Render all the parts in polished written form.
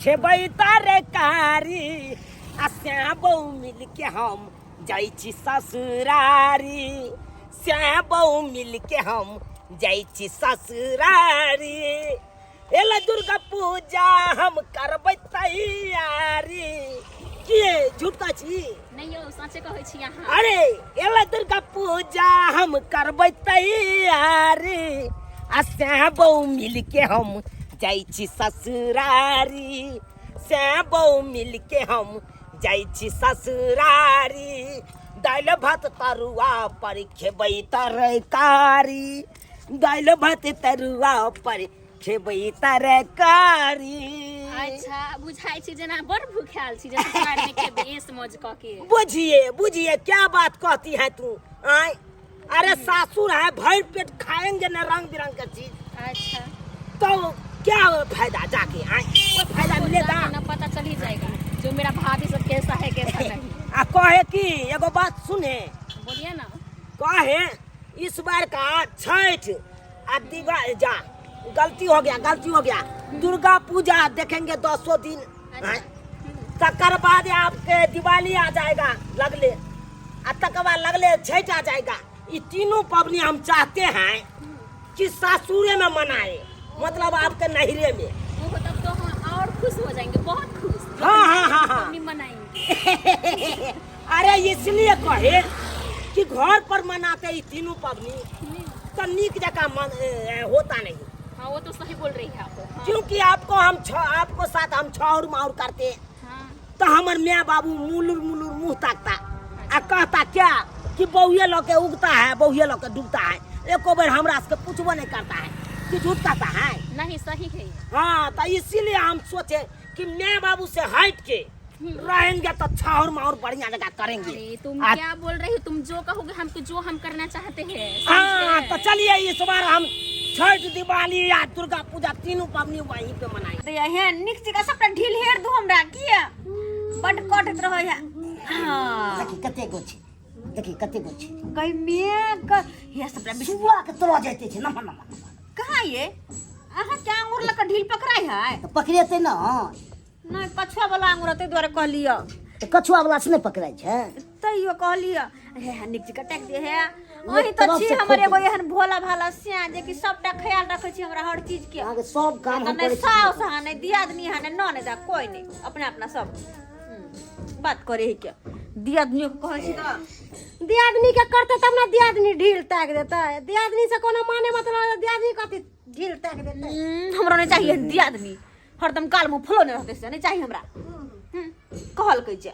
खेबै तरकारी आ श्याम बहू मिल के हम जाइ छी ससुरारी श्याम बहू मिल के हम जाइ छी ससुरारी एला दुर्गा पूजा हम करबै तैयारी किए झूठ कहै छी नहीं यौ सच्चे कहै छी अहाँ अरे एला दुर्गा पूजा हम करबै तैयारी आ श्याम बहू मिल के हम जाइ छी ससुरारी श्याम बहू मिल के हम जाइ छी ससुरारी दालि भात तरुआ पर खेबै तरकारी दालि भात तरुआ पर खेबै तरकारी अच्छा बुझाइ छी जेना बड़ भूखाल छी जैसे सवार में के बेस मौज क के बुझिए क्या बात कहती है तू आए अरे सासुर है भर पेट खाएंगे ना रंग बिरंग का चीज अच्छा तो क्या फायदा जाके आए कोई फायदा मिलेगा ना पता चल ही जाएगा जो मेरा भाभी सब कैसा है कैसा नहीं आ कहे कि एगो बात सुने बोलिए ना कहे इस बार का छठ आ दिवाली जा गलती हो गया दुर्गा पूजा देखेंगे 200 दिन तकर बाद आपके दिवाली आ जाएगा लगले तकर बाद लगले छठ आ जाएगा ये तीनों पबनी हम चाहते हैं कि सासुरे में मनाए मतलब आपके नहिरे में वो तब तो हम और खुश हो जाएंगे बहुत खुश हाँ मनाएंगे अरे इसलिए कहे कि घर पर मनाते ये तीनों पबनी तो नीक जगह होता नहीं हाँ वो तो सही बोल रही है आप हाँ। क्योंकि आपको साथ हम छौर माउर करते हाँ। तो हमार मियाँ बाबू मुलुर मुंह ताकता आ कहता क्या कि बहुए लोग के उगता है बहुए लोग के डूबता है एको बार हमरा से पूछबो नहीं करता है कि झूठ कहता है नहीं सही है हाँ तो इसीलिए हम सोचे कि मियाँ बाबू से हट के रहेंगे तो छौर माउर बढ़िया जगह करेंगे अरे तुम क्या बोल रही हो तुम जो कहोगे हमको जो हम करना चाहते हैं हाँ तो चलिए इस बार हम छठ दिवाली या दुर्गा पूजा तीनों पबनी वहीं पे मनाएंगे तो यहे निक चिका सबटा ढील हेर दू हमरा किया बड कटत रहै है देखी कते गो छै कई में क ये सबटा सुआ के तोड़ जाते छै ना कहां ये आहा क्या अंगूर लक ढील पकड़ाई है तो पकड़ेते ना नहीं कछुआ वाला अंगूर ते द्वारा कह लियो तो कछुआ वाला से नहीं पकड़ाई छै तैयो कह लियो हे निक चिका टक दे है ओही तो छी हमरे एगो एहन भोला भाला सिया जे कि सबटा ख्याल रखे छी हमरा हर चीज के आगे सब काम हम करे छी सास हा नहीं दियादनी हा नहीं न दा कोई नहीं अपना अपना सब बात करे है क्या दियादनी को कहे छी तो दियादनी के करते तब ना दियादनी ढील ताक देता है दियादनी से कोनो माने मतलब दियादनी कथी ढील ताक देता है हमरा नहीं चाहिए दियादनी हरदम काल मुंह फुलो नहीं रहते से नहीं चाहिए हमरा कहल कह जे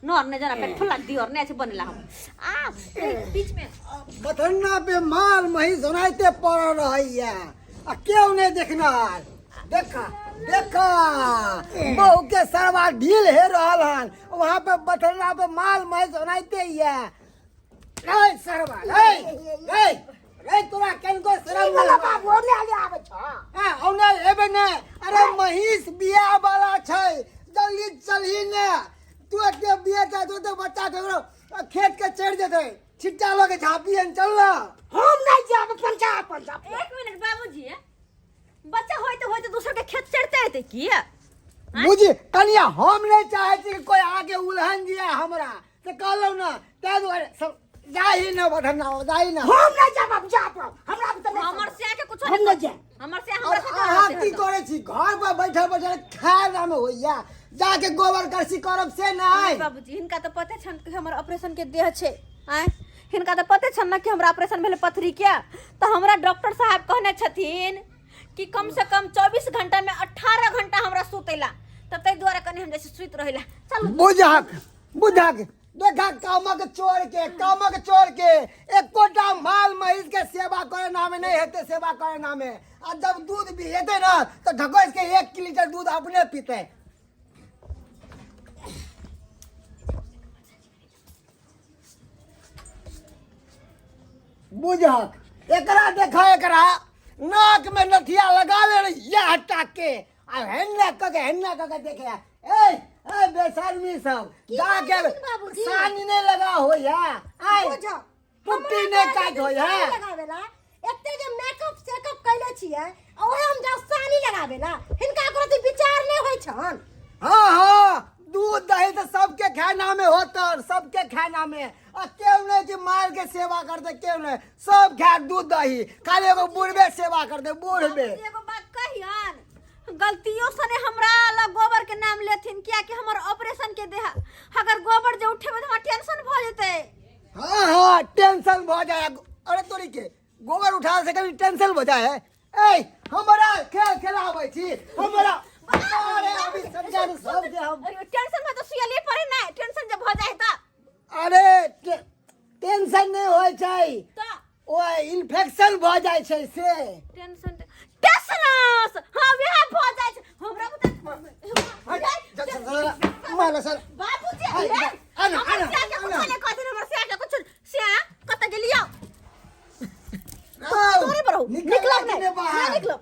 नर ने जना पेट फुला दियोर ने छै बनेला हम आ बीच में बथन्ना पे माल मही सुनाइते पड़ रहैया आ क्यों नहीं देखना देखा बहू के सरवा ढील हे रहल हन वहां पे बथन्ना पे माल मही सुनाइते हिया रे सरवा रे तोरा केनको शरम वाला बाबू ले आवे छ हां ओने एबे ने अरे महिष बियाह वाला छै जल्दी चलही ने तू के बियाह जा तो बच्चा करो खेत के चढ़ जेते छिट्टा लगे झापियन चल ना हम नहीं जाब पंचायत एक मिनट बाबूजी बच्चा होइते दूसरे के खेत चढ़ते रहते की बुझी कनिया हम नहीं चाहे छी कि कोई आगे उलहन दिया हमरा तो कहलो ना ते दुआरे सब जाही ना बधना जाही ना हम नहीं जाब हमरा तो हमर से के कुछ हम नहीं जाए हमर से और हमरा अहाँ की करे छी घर पर बैठल खाए नाम होइया जाके गोबर करसी करब से नहीं बाबूजी हिनका तो पते छन कि हमर ऑपरेशन के देह छे आय हिनका तो पते छन ना कि हमरा ऑपरेशन भेले पथरी के तो हमरा डॉक्टर साहब कहने छथिन कि कम से कम 24 घंटा में 18 घंटा हमरा सुतेला त तै द्वारा कने हम जैसे सुत रहेला चल बुझक देखा कामक चोर के एकोटा माल महिष के सेवा करे नामे नहीं हेते सेवा करे नामे आ जब दूध भी हेते ना तो ढकोस के 1 लीटर दूध अपने पीते बुझक एकरा नाक में नथिया लगा ले ये हटा के आ हेन्ना के देखे ए बेशर्मी सब जाके सानी ने लगा हो या आई पुट्टी ने काट हो या लगावेला एते जे मेकअप सेकअप कैले छियै ओहे हम जा सानी लगाबे ना हिनका कोनो विचार नहीं होय छन। हाँ हाँ दूध दही तो सबके खाना में होता सबके खाना में और क्यों नहीं कि माल के सेवा करते क्यों नहीं सब खा दूध दही खाली एगो बुढ़बे सेवा करते बुढ़बे। एगो बात कहियन गलतियों से हमरा ला गोबर के नाम लेथिन किया कि हमर ऑपरेशन के देहा अगर गोबर जे उठे में हमरा टेंशन भ जेते। हाँ हाँ टेंशन हो जाए। अरे तोरी के गोबर उठा से कभी टेंशन हो जाए। ए हमारा खेल खिलावे छी हमारा अरे अभी समझा दो सब के हम टेंशन में तो सुयले पड़े ना टेंशन जब हो जाए त अरे टेंशन नहीं होय छै त ओ इन्फेक्शन भ जाय छै से टेंशन टेंशनस हां वे हो जाए छै हमरा माला सर बाबूजी आना कुछ ले कहते हमर से के कुछ से कत गेलियो तोरे बरो निकलब नहीं निकलब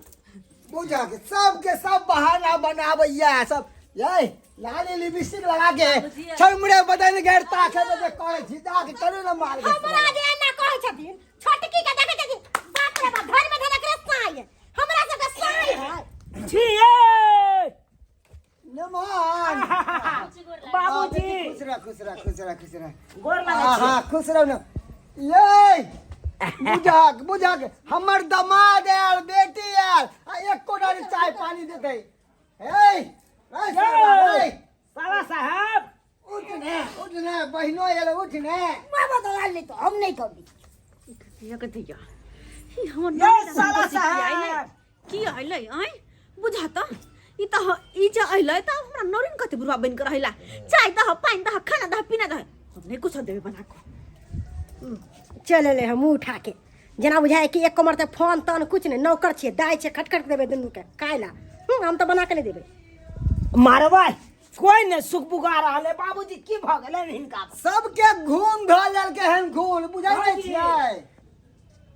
बुझा के सब बहाना बनावैया सब ये लाली लिपस्टिक लगा के छमड़े बदन घेर ताके में करे सीधा के करे न मार के हमरा जे ना कहै छथिन छोटकी के देखे छथिन बाप रे बाप घर में धरक रे साई हमरा सब के साई है छिए नमान बाबूजी खुश रह गोर लगे हां खुश रहो न ये बुझा के हमर दामाद यार बेटी यार एक कोडारी चाय पानी देते ए साला साहब उठ ने बहनो ये उठ ने बाबा तो गाल नहीं तो हम नहीं कभी ये कथि जा हमर ये साला साहब की आइलै आइ बुझाता ई त ई जे आइलै त हमरा नरिन कते बुढ़वा बन के रहैला चाय दह पानी दह खाना दह पीना दह हमने कुछ देबे बना को चले ले हम उठा के जना बुझाए कि एक कमर ते फोन तन कुछ नहीं नौकर छिए दाई छे खटखट देबे दुनू के कायला हम तो बना के नहीं देबे मारवा कोई ने सुख पुकार रहले बाबूजी की भ गेले हिनका सबके घूम धल के हन खून बुझाई नहीं छियै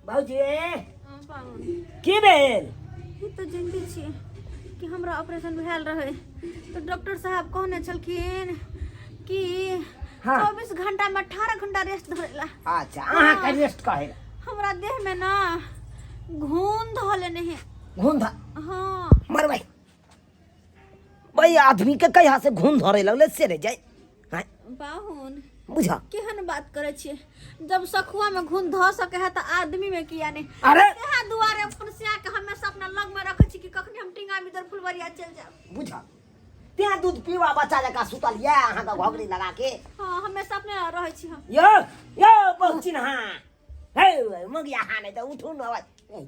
बाबूजी की भेल ई त जानते छिए कि हमरा ऑपरेशन भेल रहे तो डॉक्टर साहब कहने छलखिन कि हाँ। 24 घंटा में 18 घंटा रेस्ट धरेला। अच्छा अहाँ का रेस्ट कहे हमरा देह में ना घून धले नहीं घून ध हाँ मरवाई भाई आदमी के कहिया से घून धरे लगले से रे जाय हैं बाहुन बुझा केहन बात करे छिए जब सखुआ में घून ध सके है त आदमी में किया नहीं अरे तेहा दुआरे फुनसिया के हमेशा अपना लग में रखे छी कि कखनी हम टिंगा भीतर फुलवरिया चल जाब बुझा त्या दूध पीवा बच्चा जका सुतल या अहाँ का घोगरी लगा के हाँ हमेशा अपने रहे छी हम यो बहुत चिन्हा हे मगिया हाने त उठू न भाई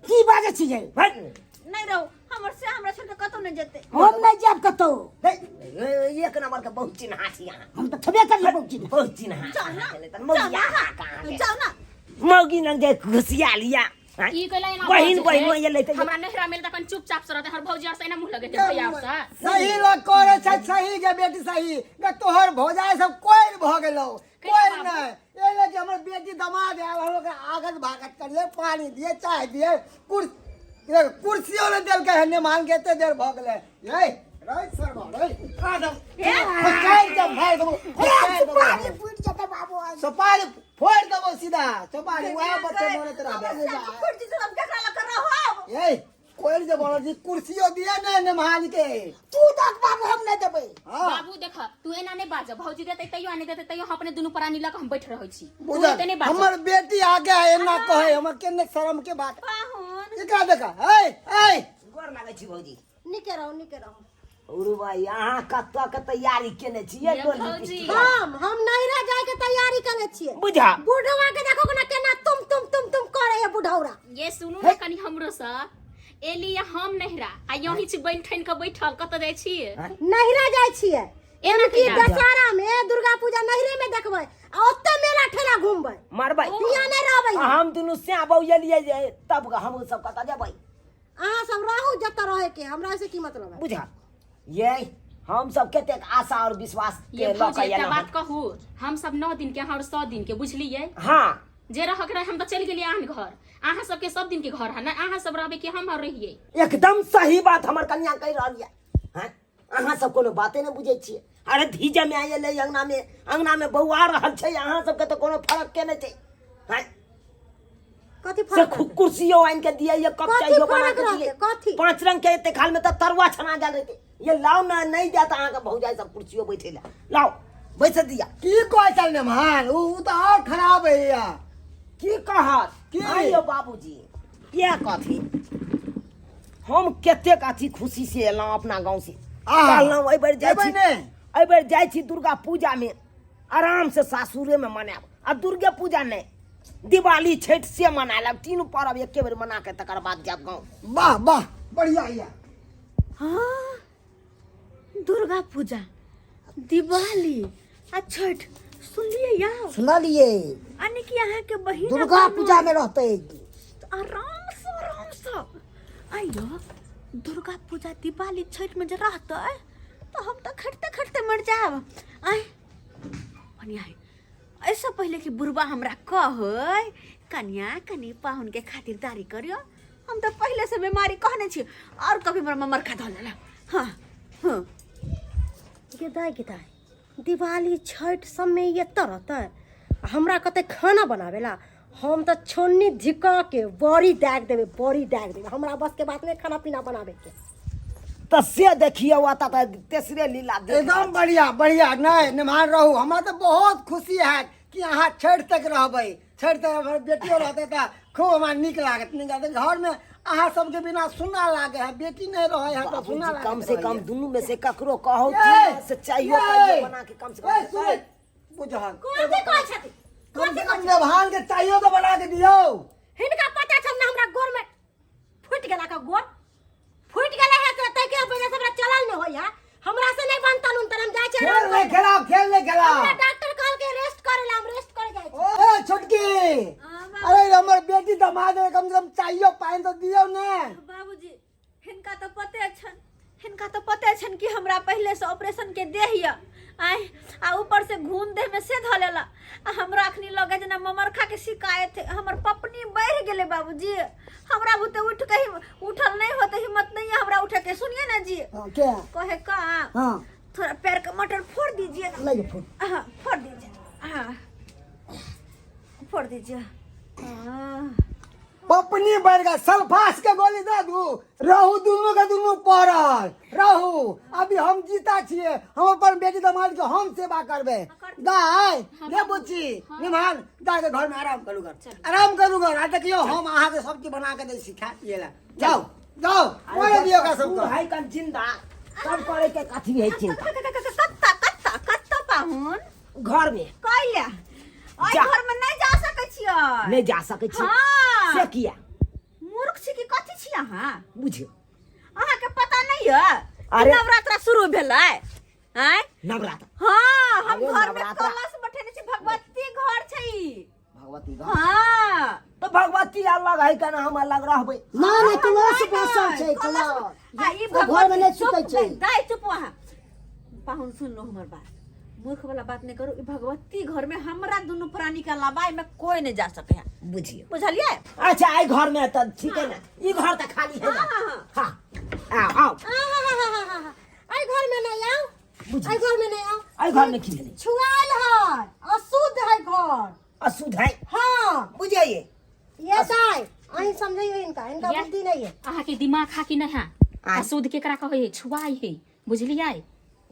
की बाजे छिए नहीं रहो हमर से हमरा छोड़ के कतो नहीं जेते हम नहीं जाब कतो एक नंबर के बहुत चिन्हा छी यहाँ हम तो थबे कर लेबो की बहुत चिन्हा जाओ ना मगिया कहाँ जाओ ना मौगी नंग जे घुसिया लिया ई कइला ना बहिन ये लेते हमरा नहरा में त कन चुपचाप से रहते हर भौजी और से ना मुंह लगे भैया और से सही लोग करे छै सही के बेटी सही न तोहर भौजाई सब कोई भ गेलो कोई नहीं ये ले कि हमर बेटी दामाद आयल हम लोग आगत भागत करिए पानी दिए चाय दिए कुर्सियों ने देल के हन्ने मान के ते देर भ गेले ये रे सरवा रे आदम फटाई जब भाई दो सुपारी फूट जाता बाबू सुपारी फोड़ दबो सीधा सुपारी वहां बच्चे मोरे तेरा फुट जी हम केकरा ला कर रहो ए कोई जे बोल जी कुर्सियों दिए ने मान के तू तक बाबू हम नहीं देबे हां बाबू देख तू एना नहीं बाज भौजी देते तैयो आने देते तैयो हम अपने दुनु प्राणी लग हम बैठ रहै छी तू बुझा एते नहीं बाज हमर बेटी आगे है ना कहे हम केने शर्म के बात बाहुन एकरा देखा ए गोर लागे छी भौजी निके रहो उरु भाई अहाँ कत्ता के तैयारी केने छी ये भौजी हम नहीं रह जाए के तैयारी करे छिए बुझा बुढ़वा के देखो ना केना तुम करे है बुढ़ौरा ये सुनू ना कनी हमरो सा एलिया हम नहरा आ यही छी बन ठन के बैठल कत जाय छी नहिरा जाय छिए एना कि केना दशहरा में दुर्गा पूजा नहिरे में देखबै आ ओत्ते मेला ठेला घूमबै मारबै हियां नहीं रहबै हम दुनु से आबौ एलिए तब हम सब कत जेबै अहाँ सब रहू जत रहे के हमरा से की मतलब है बुझा ये हम सब केते आशा और विश्वास ये के भौजी लक एकटा बात कहू हम सब 9 दिन के और 100 दिन के बुझलिए हां जे रहक रहे हम त चल गेलिए आन घर आहा सब के सब दिन के घर है ना आहा सब रहबे कि हम रहिए एकदम सही बात हमर कन्या कह रहल है हैं अहाँ सब कोनो बाते नहीं बुझे छिए अरे धीजे में आइले अंगना में बौआ रहल छै अहाँ सब के तो कोनो फर्क के नहीं छै हैं कथी से फर्क रहते? कुर्सियों आइन के दिए ये कब कथी चाहिए बना फर्क के रहते? दिए कथी? 5 रंग के ते खाल में तो तरुआ छना जा रहे ये लाओ ना नहीं जाता अहाँ के भौजाई सब कुर्सियों बैठे ला लाओ बैठ दिया की कोई चल मेहमान ऊ तो और खराब है या की कहत की? आइयो बाबूजी ये कथी हम केते काची खुशी से एलौं अपना गांव से कहलौं एहि बेर जाइ छी एहि बेर जाइ छी दुर्गा पूजा में आराम से सासुरे में मनाब आ दुर्गा पूजा नहीं दिवाली छठ से मना लब तीनों पर्व एके बेर मना के तकर बाद जाब गाँव वाह वाह बढ़िया या हाँ दुर्गा पूजा दिवाली आ छठ सुनलिए या सुना लिए यानी कि यहाँ के बहिन दुर्गा पूजा में रहते आराम से आइयो दुर्गा पूजा दिवाली छठ में जे रहते तो हम तो खटते खटते मर जाब आय बढ़िया है ऐसा पहले कि बुढ़बा हमरा कहे कन्या कनी पाहुन के खातिरदारी करियो हम तो पहले से बीमारी कहने छी और कभी हमरा मरखा धो लेला हाँ हाँ गिदाई दिवाली छठ सब में ये तरह हमरा कते खाना बनावेला हम तो छोन्नी धिका के बड़ी डाक देवे हमरा बस के बात नहीं खाना पीना बनावे के तो से देखिए हुआ था तेसरे लीला देख एकदम बढ़िया बढ़िया नहीं मेहमान रहू हमरा तो बहुत खुशी है कि यहाँ छठ तक रहबै छठ तक हमारे बेटियों रहते था खूब हमारा निक लागत घर में अहाँ सबके बिना सुना लागे है बेटी नहीं रहे है तो सुना बाबूजी, कम से कम दोनों में से ककरो कहो ये, से चाहिए ये, बना के कम से कम बुझल कौन छथि कम से कम मेहमान के चाहिए तो बना के दियो हिनका पता छन ना हमरा गोर में फूट गेला का गोर फूट गेला है तो तै के वजह से हमरा चलल न होय है हमरा से नहीं बनता नुन तरम जाय छै खेल नहीं खेला हमरा डॉक्टर कहल के रेस्ट करेला हम रेस्ट करे जाय छी ए छोटकी अरे हमर बेटी दामाद है कम से कम चाहिए पाइन तो दियो ने बाबूजी हिनका तो पते छन कि हमरा पहले से ऑपरेशन के देह या आय आ ऊपर से घून देह में से धलेला आ हमरा अखनी लगे जना ममरखा के शिकायत है हमर पपनी बढ़ गेले बाबूजी हमरा बुते उठ के उठल नहीं होते हिम्मत नहीं है हमरा उठे के सुनिए ना जी क्या कहे का हां थोड़ा पैर का मटर फोड़ दीजिए ना ले फुट हाँ फोड़ दीजिए हाँ फोड़ दीजिए हाँ पपनी बढ़ गया सल्फास के गोली दे दू रहू दोनों के दोनों पड़ल रहू अभी हम जीता छिए हम अपन बेटी दामाद के हम सेवा करबे दाय ले बुच्ची मेहमान दाय के घर में आराम करू घर आ देखियो हम अहाँ के सब्जी बना के दे सिखा दिएला जाओ जाओ ओए दियो का सब को भाई कन जिंदा सब करे के कथी है चिंता कत्ता पाहुन घर में कइला ओइ जा। घर में नहीं जा सकै छियै नहीं जा सके छी हाँ। से किया मूर्ख छी कि कथी छी अहाँ बुझियो अहाँ के पता नहीं है अरे। नवरात्रा शुरू भेलै हैं नवरात्र हाँ हम अरे घर में नवरात्रा। कलश बैठेने छी भगवती घर छै ई। भगवती घर हाँ तो भगवती अलग है केना हम अलग रहबै ना ना क्लास बसल छै क्लास आ ई घर में नहीं छुपै छै दाई चुप वहाँ पाहुन सुन लो हमर बात मूर्ख वाला बात नहीं करो ई भगवती घर में हमरा दोनों प्राणी के अलावा में कोई नहीं जा सके है बुझियो बुझलिए अच्छा आई घर में तो ठीक है ना ई घर तो खाली है ना हाँ, हां आओ आई घर में नहीं आओ आई घर में नहीं आओ आई घर में की नहीं छुआल है अशुद्ध है घर अशुद्ध है हाँ बुझिए ये दाई आई समझियो इनका या। बुद्धि नहीं है अहाँ के दिमाग खा कि नहीं है आय। अशुद्ध केकरा कहे है छुआई है बुझलिए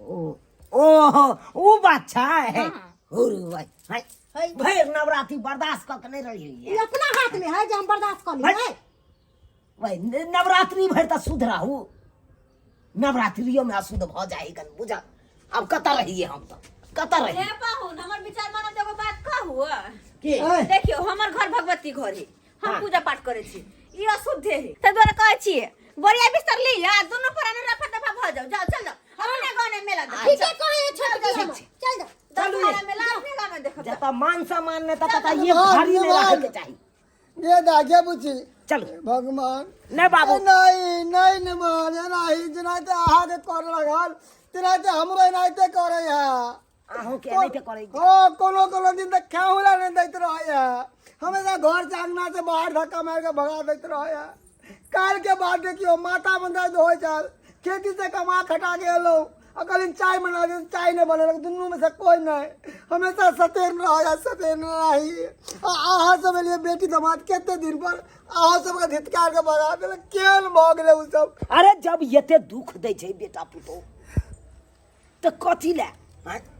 ओ ओहो वो बात छै है हाँ। हुरु भाई हाय भैर नवरात्रि बर्दाश्त कर के नहीं रही ये अपना हाथ में है जो हम बर्दाश्त कर लिए भाई नवरात्रि भर तो शुद्ध रहू नवरात्रियों में अशुद्ध भ जाए कन बुझा अब कता रहिए हम तो कता ए रहिए पाहुन हमर विचार मानो एगो बात कहू के देखियो हमर घर भगवती घर है हम हाँ। पूजा पाठ करे छी ई अशुद्ध है त द्वारा कहै छी बढ़िया बिस्तर ली या दोनों प्राणी रफा दफा भ जाओ जाओ चल जाओ अपने गांव में मेला देख ठीक है कहे छोड़ चल चल जा चलू दस वाला मेला अपने गांव में देखो जता मान सम्मान ने तता ये भारी में रहे के चाहिए ये दागे बुची चलो भगवान नहीं बाबू नहीं नहीं निमान नहीं जनाते आहा के कर लगल तनाते हमरो नाते करे है आहू के नहीं के करेगी ओ कोनो दिन तक खेहुला नहीं दैत रहे है हमेशा घर से अंगना से बाहर धक्का मार के भगा दैत रहे है काल के बाद देखियो माता में दर्द हो चल खेती से कमा खटा के एलो और कल चाय बना दे, चाय नहीं बने दोनों में से कोई नहीं, हमेशा सतेन रहा सतेन रही। आहा सब लिए बेटी दामाद केते दिन पर आहा सब का धिक्कार के भगा देले, केल भ गेले उ सब। अरे जब एते दुख दै छै बेटा पुतो तो कथी ले?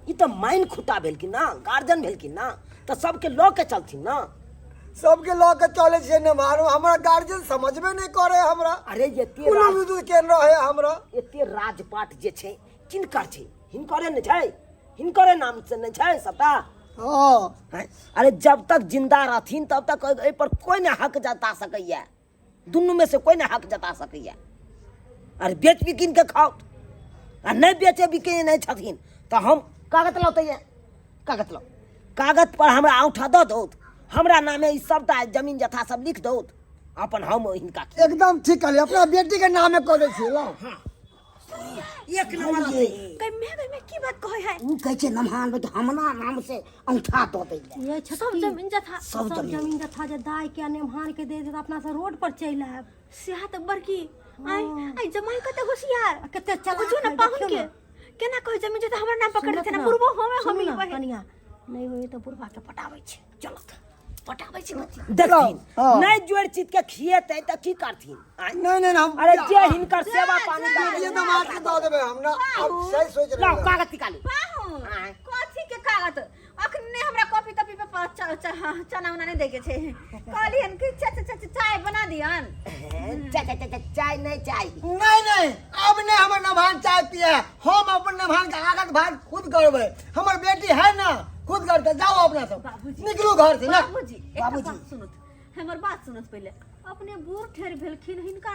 ई तो माइन खुटा भेल कि ना, गार्जियन भेल कि ना, तो सबके लऽ के चलथिन ना। सबके लऽ के चले छै ने मारो, हमरा गार्जियन समझबे नहीं करे हमरा। अरे एते कोनो केन रहे हमरा एते राजपाट जे छै किनकर छै? हिनकरे ने छै, हिनकरे नाम से ने छै सबटा। हां अरे जब तक जिंदा रहथिन तब तक एहि पर कोई ने हक जता सकैया, दुनू में से कोई ने हक जता सकैया। अरे बेच बिकिन के खाओ, आ नहीं बेचे बिकिन नहीं छथिन तो हम कागज लौतैया, कागज लो, कागज पर हमरा औठा दऽ दो, हमरा नामे ई सबटा जमीन जथा सब लिख दो, अपन हम हिनका एकदम ठीक कहली, अपना बेटी के नामे कऽ दै छी। लो एक नंबर दे। मैं की बात कहे है? उ कहै छै नमहान बेटा हमरा नाम से औंठा दऽ दै ले। ये सब जमीन जथा सब जमीन जथा जे दाय के नेमहान के दे दे अपना से रोड पर चल आब। सेहा त बड़की आई जमाई कते होशियार कते चला जो ना पाहुन के केना कहे जमीन जथा हमरा नाम पकड़ देते ना बुरबो हमें हम कनिया नहीं होई तो बुढ़वा के पटाबै छै, चलो पटाबै छै बच्ची। देखथिन हाँ। नहीं जोड़ चीज के खिएतै तऽ की करथिन? नहीं नहीं हम अरे जे हिनकर सेवा पानी ये दामाद के दऽ देबै हमरा। अब सही सोच लाओ रहे कागज निकालू। पाहुन कथी के कागज अखने हमरा कॉपी तपी पे चना उना नहीं देके छे कहलियन कि चाय बना दियन। चाय नहीं चाहिए। नहीं नहीं अब नहीं हमर नभान चाय पिए, हम अपन नभान का आगत भाग खुद करबै। हमर बेटी है ना खुद करते, जाओ अपना सब निकलू घर से ना। बाबूजी बाबूजी सुनत हमर बात सुनत पहले, अपने बूढ़ ठेर भेलखिन, हिनका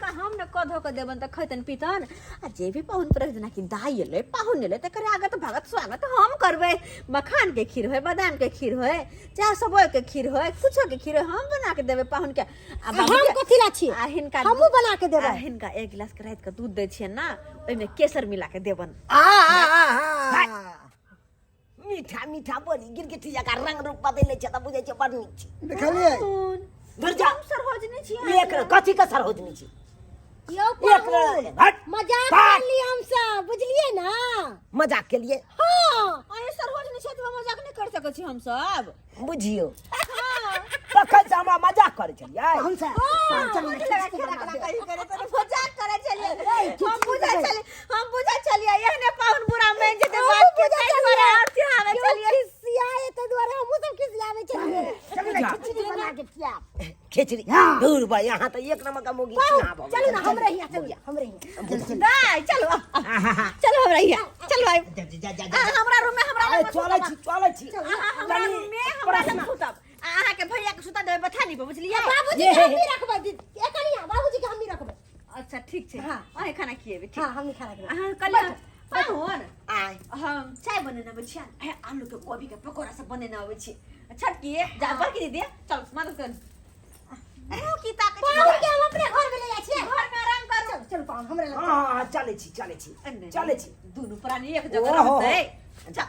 हम न कह धो के देबन त खैतन पीतन। आ जे भी पाहुन पर जना कि दाई एले पाहुन एले तकर आगत भगत स्वागत हम करबै। मखान के खीर होय, बादाम के खीर होय, चाहे सबोय के खीर होय, कुछो के खीर होय, हम बना के देबै पाहुन के। आ हम कथी ला छी? आ हिनका हमहू बना के देबै। हिनका एक गिलास के रात के दूध दै छियन ना, ओइ में केसर मिला के देबन। मीठा मीठा बोली गिरगिटी जका रंग रूप बदलै छै तऽ बुझै छै बड़ नीक छै। देखलिए धर जा सरहोजनी छियै एक कथी के सरहोजनी छै? यो एक हट मजाक कर ली हम सब, बुझलिए ना? मजाक के लिए हां आए सरहोजनी छै त मजाक नहीं कर सकै छी हम सब। बुझियो तखन से हमरा मजाक करै छलियै। हम सब मजाक करे चलिए हम बुझा चलिए एहने पाहुन बुरा मान जेते बात के तै दुआरे आरती आवे चलिए सियाए त द्वारा हम सब खिसियावे चलिए खिचड़ी बना के खिया। खिचड़ी दूर बा, यहाँ तो एक नंबर का मुगी खिया भो। चलो ना हमरे हिया चलिए, हमरे हिया दाई चलो हमरा हिया चलो हमरा रूम में हमरा चलै छी हमरा रूम में हमरा लग सुतब। अहाँ के भैया के सुता देबै बथानी पे, बुझलिए? बाबूजी के हम भी रखबै, एकनिया बाबूजी के हम भी रखबै। अच्छा ठीक छै। हाँ। अहे खाना खिएबे ठीक। हां हम नहीं खाना के अहाँ कल पाहुन आय हम चाय बनेने आबै छी, आलू के कोबी के पकोड़ा सब बनेने आबै छी। छटकी जा बरकी दीदी चल मदद कर। मुंह की ताकत पाहुन के हम अपने घर में ले जाय छी, घर में आराम कर। चल चल पाहुन हमरे लग हां चलै छी दोनों प्राणी एक जगह रहते। जा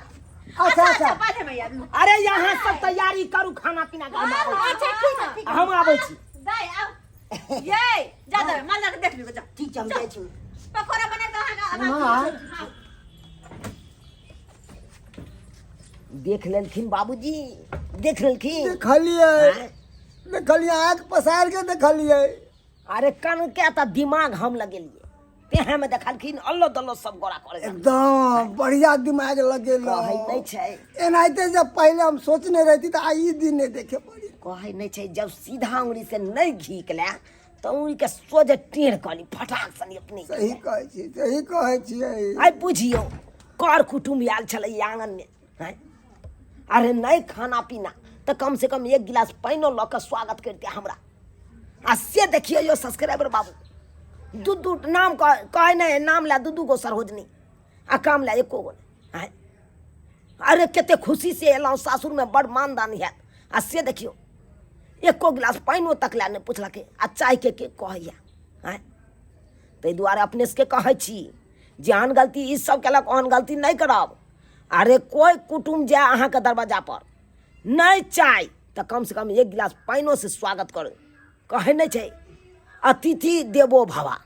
अच्छा बात है भैया। अरे यहाँ सब तैयारी करू खाना पीना का। अच्छा ठीक है ठीक है हम आबै छी। दाई आओ ये जा दे माल जा के देख लियो। जा ठीक छै हम जाय छी। पकोड़ा बना के अहाँ हाँ। देख लेलखिन बाबूजी, देख लेलखिन। देखलिए आँख पसार के देखलिए। अरे कन के त दिमाग हम लगेलिए, तेहे में देखलखिन अल्लो दल्लो सब गोरा करे। एकदम बढ़िया दिमाग लगेलो। कहै नहीं छै, एनाहिते जब पहले हम सोचने रहती तो आई दिन नहीं देखे पड़ी। कहै नहीं छै जब सीधा उंगली से नहीं घीकले तो उंगली के सोझे टेढ़ कली फटाक सनी अपने। सही कहै छियै। आई बुझियो कर कुटुम्ब आयल छलै आंगन में हैं। अरे नहीं खाना पीना तो कम से कम एक गिलास पानियो लऽ के स्वागत करते हमरा। आ से देखियो यो सब्सक्राइबर बाबू दू नाम कहे नहीं नाम ला दू गो सरहोजनी आ काम ला एको गो नहीं। अरे केते खुशी से एलहुँ सासुर में बड़ मानदानी है। आ से देखियो एको गिलास पानियो तक ला नहीं पुछलकै आ चाय के कहैया हैं। ताहि दुआरे अपने से कहै छी जेहन गलती ई सब केलक ओहन गलती नहीं करब। अरे कोई कुटुम्ब जाए अहाँ के दरवाजा पर नहीं चाय तो कम से कम एक गिलास पानियो से स्वागत करू। कहे नहीं छै अतिथि देवो भवा।